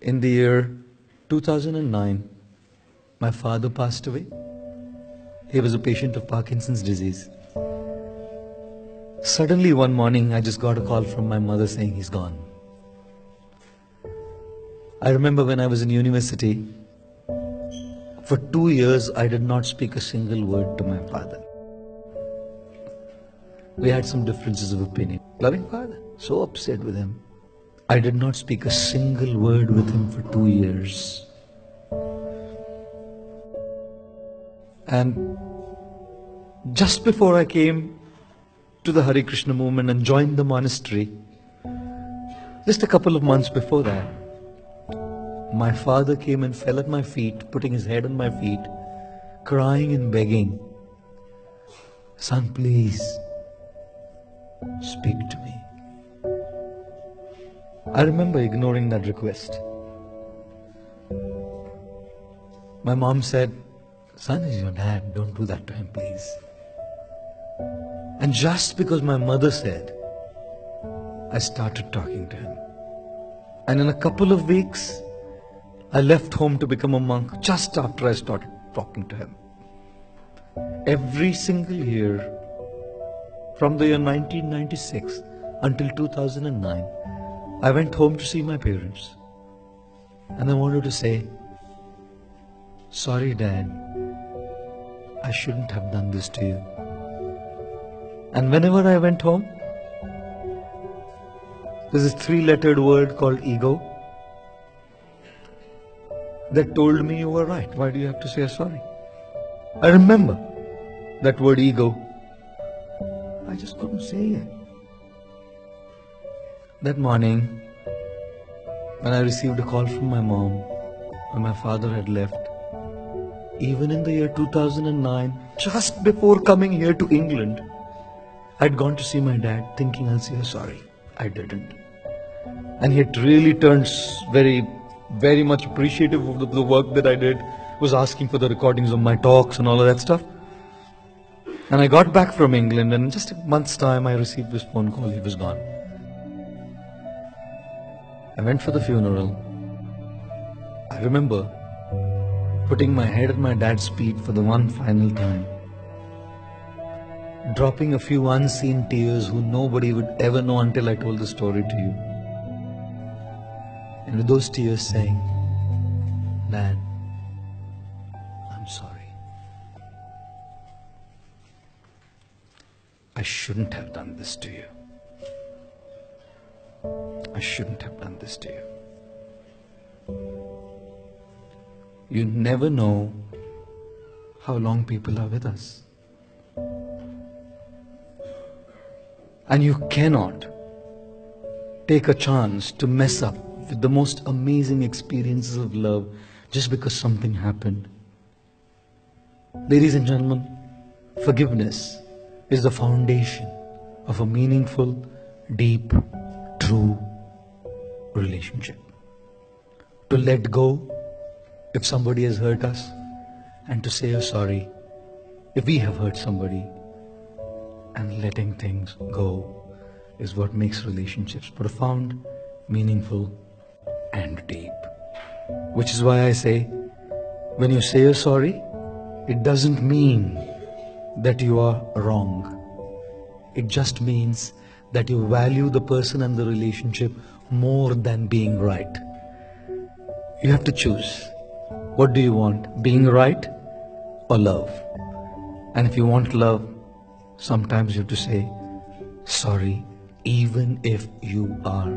In the year 2009, my father passed away. He was a patient of Parkinson's disease. Suddenly one morning, I just got a call from my mother saying he's gone. I remember when I was in university, for 2 years I did not speak a single word to my father. We had some differences of opinion. Loving father, so upset with him. I did not speak a single word with him for 2 years. And just before I came to the Hare Krishna movement and joined the monastery, just a couple of months before that, my father came and fell at my feet, putting his head on my feet, crying and begging, "Son, please, speak to me." I remember ignoring that request. My mom said, "Son is your dad, don't do that to him, please." And just because my mother said, I started talking to him. And in a couple of weeks, I left home to become a monk just after I started talking to him. Every single year, from the year 1996 until 2009, I went home to see my parents. And I wanted to say, "Sorry, Dad, I shouldn't have done this to you." And whenever I went home, there's this 3-lettered word called ego that told me, "You were right, why do you have to say sorry?" I remember that word ego. I just couldn't say it. That morning, when I received a call from my mom, when my father had left, even in the year 2009, just before coming here to England, I'd gone to see my dad thinking I'll say sorry. I didn't. And he had really turned very much appreciative of the work that I did, was asking for the recordings of my talks and all of that stuff. And I got back from England, and in just a month's time I received this phone call, he was gone. I went for the funeral. I remember putting my head at my dad's feet for the one final time, dropping a few unseen tears who nobody would ever know until I told the story to you. And with those tears saying, "Dad, I'm sorry. I shouldn't have done this to you. I shouldn't have done this to you." You never know how long people are with us. And you cannot take a chance to mess up with the most amazing experiences of love just because something happened. Ladies and gentlemen, forgiveness is the foundation of a meaningful, deep, true relationship. To let go if somebody has hurt us, and to say sorry if we have hurt somebody, and letting things go is what makes relationships profound, meaningful, and deep. Which is why I say, when you say you're sorry, it doesn't mean that you are wrong. It just means that you value the person and the relationship more than being right. You have to choose. What do you want? Being right or love? And if you want love, sometimes you have to say sorry even if you are